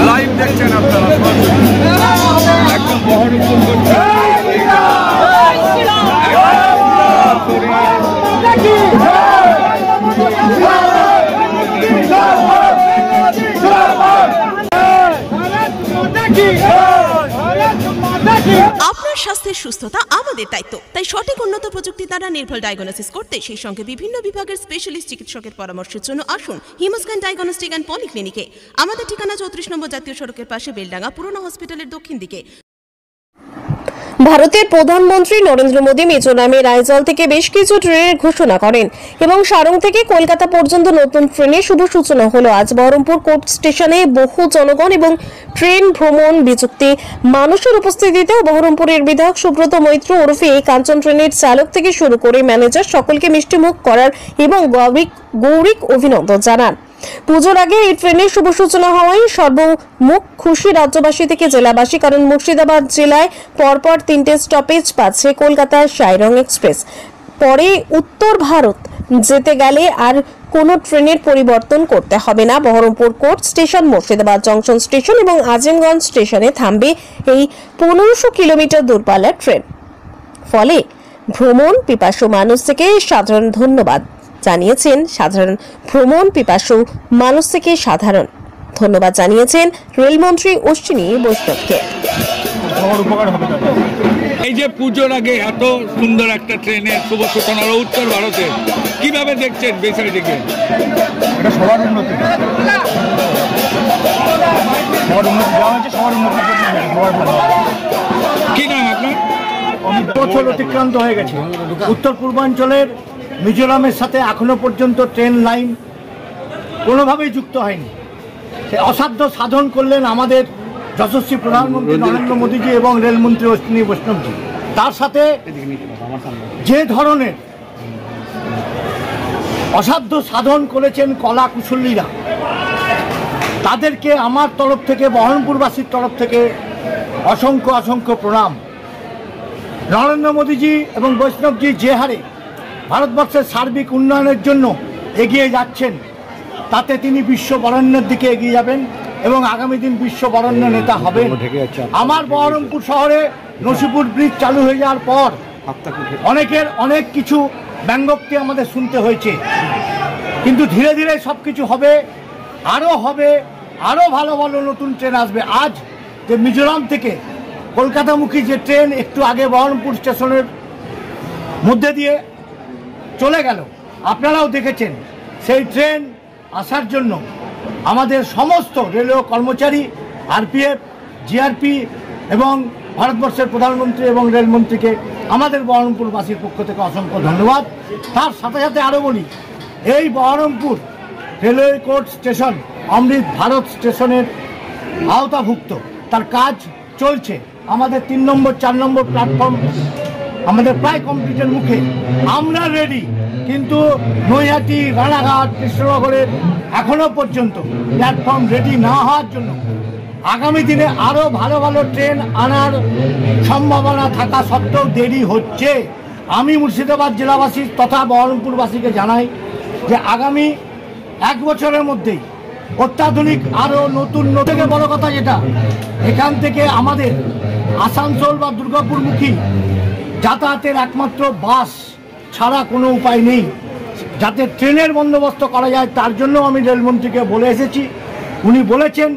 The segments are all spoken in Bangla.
লাইভ দেখছেন আপনারা একদম বহরমপুর আপনার স্বাস্থ্যের সুস্থতা আমাদের দায়িত্ব, তাই সঠিক উন্নত প্রযুক্তি দ্বারা নির্ভুল ডায়াগনোসিস করতে সেই সঙ্গে বিভিন্ন বিভাগের স্পেশালিস্ট চিকিৎসকের পরামর্শের জন্য আসুন হিমোস্ক্যান ডায়াগনস্টিক অ্যান্ড পলিক্লিনিকে। আমাদের ঠিকানা 34 নম্বর জাতীয় সড়কের পাশে, বেলডাঙ্গা পুরনো হসপিটালের দক্ষিণ দিকে। ভারতের প্রধানমন্ত্রী নরেন্দ্র মোদী মিজোরামের আইজল থেকে বেশ কিছু ট্রেনের ঘোষণা করেন এবং সারং থেকে কলকাতা পর্যন্ত নতুন ট্রেনের শুভ সূচনা হলো আজ। বহরমপুর কোর্ট স্টেশনে বহু জনগণ এবং ট্রেন ভ্রমণ বিযুক্তি মানুষের উপস্থিতিতে বহরমপুরের বিধায়ক সুব্রত মৈত্র ওরফে কাঞ্চন ট্রেনের চালক থেকে শুরু করে ম্যানেজার সকলকে মিষ্টিমুখ করার এবং গৌরিক অভিনন্দন জানান। পুজোর আগে এই ট্রেনের শুভ সূচনা হওয়ায় সর্বমুখ খুশি রাজ্যবাসী থেকে জেলাবাসী, কারণ মুর্শিদাবাদ জেলায় পরপর 3টে স্টপেজ পাচ্ছে কলকাতা সাইরং এক্সপ্রেস। পরে উত্তর ভারত যেতে গেলে আর কোনো ট্রেনের পরিবর্তন করতে হবে না। Baharampur court station, Murshidabad junction station এবং আজিমগঞ্জ স্টেশনে থামবে এই 1500 কিলোমিটার দূরপাল্লার ট্রেন। ফলে ভ্রমণ পিপাসু মানুষ থেকে সাধারণ ধন্যবাদ জানিয়েছেন রেলমন্ত্রী অশ্বিনী বৈষ্ণবকে। এই যে পুজোর আগে এত সুন্দর একটা ট্রেনের শুভ সূচনা হলো উত্তর ভারতে, কিভাবে দেখছেন বিষয়টিকে? এটা সবার উন্নতি, কি নাম আপনার? বছর অতিক্রান্ত হয়ে গেছে, উত্তর পূর্বাঞ্চলের মিজোরামের সাথে এখনো পর্যন্ত ট্রেন লাইন কোনোভাবেই যুক্ত হয়নি। সে অসাধ্য সাধন করলেন আমাদের যশস্বী প্রধানমন্ত্রী নরেন্দ্র মোদীজি এবং রেলমন্ত্রী অশ্বিনী বৈষ্ণবজি। তার সাথে যে ধরনের অসাধ্য সাধন করেছেন কলা কুশলীরা, তাদেরকে আমার তরফ থেকে, বহরমপুরবাসীর তরফ থেকে অসংখ্য অসংখ্য প্রণাম। নরেন্দ্র মোদীজি এবং বৈষ্ণবজি যে হারে ভারতবর্ষের সার্বিক উন্নয়নের জন্য এগিয়ে যাচ্ছেন, তাতে তিনি বিশ্ব বরেণ্যের দিকে এগিয়ে যাবেন এবং আগামী দিন বিশ্ব বরেণ্য নেতা হবেন। আমার বহরমপুর শহরে নসিপুর ব্রিজ চালু হয়ে যাওয়ার পর অনেকের অনেক কিছু ব্যঙ্গোক্তি আমাদের শুনতে হয়েছে, কিন্তু ধীরে ধীরে সব কিছু হবে, আরও ভালো ভালো নতুন ট্রেন আসবে। আজ যে মিজোরাম থেকে কলকাতামুখী যে ট্রেন একটু আগে বহরমপুর স্টেশনের মধ্যে দিয়ে চলে গেল, আপনারাও দেখেছেন, সেই ট্রেন আসার জন্য আমাদের সমস্ত রেলওয়ে কর্মচারী, আরপিএফ, জিআরপি এবং ভারতবর্ষের প্রধানমন্ত্রী এবং রেলমন্ত্রীকে আমাদের বহরমপুরবাসীর পক্ষ থেকে অসংখ্য ধন্যবাদ। তার সাথে সাথে আরও বলি, এই বহরমপুর রেলওয়ে কোর্ট স্টেশন অমৃত ভারত স্টেশনের আওতাভুক্ত, তার কাজ চলছে। আমাদের 3 নম্বর 4 নম্বর প্ল্যাটফর্ম আমাদের প্রায় কমপ্লিটের মুখে, আমরা রেডি, কিন্তু নৈহাটি, রানাঘাট, কৃষ্ণনগরের এখনো পর্যন্ত প্ল্যাটফর্ম রেডি না হওয়ার জন্য আগামী দিনে আরও ভালো ভালো ট্রেন আনার সম্ভাবনা থাকা সত্ত্বেও দেরি হচ্ছে। আমি মুর্শিদাবাদ জেলাবাসী তথা বহরমপুরবাসীকে জানাই যে আগামী 1 বছরের মধ্যেই অত্যাধুনিক আরও নতুন থেকে বড় কথা যেটা, এখান থেকে আমাদের আসানসোল বা দুর্গাপুরমুখী যাতায়াতের একমাত্র বাস ছাড়া কোনো উপায় নেই। যাতে ট্রেনের বন্দোবস্ত করা যায়, তার জন্য আমি রেলমন্ত্রীকে বলে এসেছি। উনি বলেছেন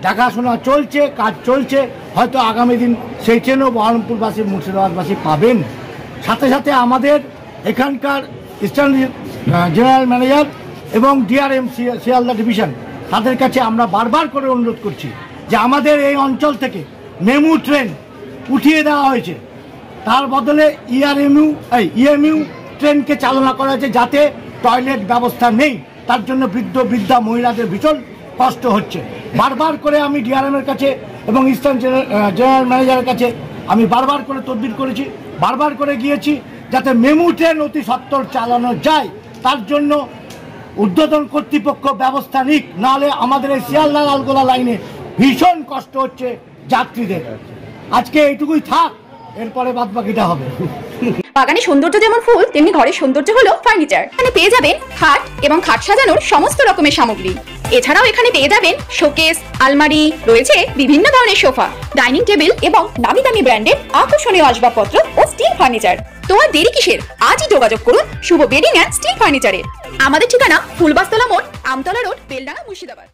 দেখাশোনা চলছে, কাজ চলছে, হয়তো আগামী দিন সেই ট্রেনও বহরমপুরবাসী, মুর্শিদাবাদবাসী পাবেন। সাথে সাথে আমাদের এখানকার ইস্টার্ন জেনারেল ম্যানেজার এবং ডিআরএম শিয়ালদা ডিভিশন, তাদের কাছে আমরা বারবার করে অনুরোধ করছি যে আমাদের এই অঞ্চল থেকে মেমু ট্রেন উঠিয়ে দেওয়া হয়েছে, তার বদলে ইএমইউ ট্রেনকে চালনা করা হয়েছে, যাতে টয়লেট ব্যবস্থা নেই, তার জন্য বৃদ্ধ বৃদ্ধা মহিলাদের ভীষণ কষ্ট হচ্ছে। বারবার করে আমি ডিআরএমের কাছে এবং ইস্টার্ন জেনারেল ম্যানেজারের কাছে আমি বারবার করে তদবির করেছি, বারবার করে গিয়েছি, যাতে মেমু ট্রেন অতি সত্বর চালানো যায়, তার জন্য ঊর্ধ্বতন কর্তৃপক্ষ ব্যবস্থা নিক, নাহলে আমাদের এই শিয়ালদা লালগোলা লাইনে ভীষণ কষ্ট হচ্ছে যাত্রীদের। আজকে এইটুকুই থাক, এরপরে বাদবাকিটা হবে। বাগানে সৌন্দর্য যেমন ফুল, তেমনি ঘরের সৌন্দর্য হলো ফার্নিচার। এখানে পেয়ে যাবেন খাট এবং খাট সাজানোর সমস্ত রকমের সামগ্রী। এছাড়াও এখানে পেয়ে যাবেন শোকেস, আলমারি, রয়েছে বিভিন্ন ধরনের সোফা, ডাইনিং টেবিল এবং নামি দামি ব্র্যান্ডের আকর্ষণীয় আসবাবপত্র ও স্টিল ফার্নিচার। তো আর দেরি কিসের? আজই যোগাযোগ করুন শুভ বেডিং অ্যান্ড স্টিল ফার্নিচারে। আমাদের ঠিকানা ফুলবাস্তলা মোড়, আমতলা রোড, বেলডাঙ্গা, মুর্শিদাবাদ।